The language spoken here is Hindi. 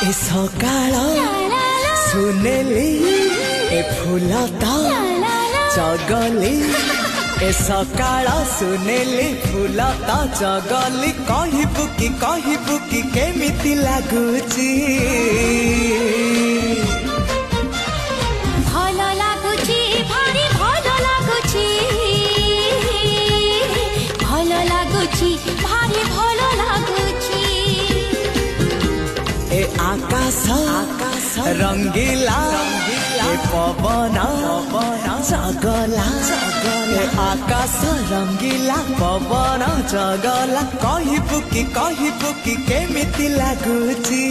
ए सकाळ सुनेली ए फुलता चगली ए सकाळ सुनेली फुलता चगली कहबू कि केमिति लागुची भारी भलो लागुची ए आकाश रंगीला ए पवन चगला ए आकाश रंगीला पवन चगला कहबू कि केमिति लागुची।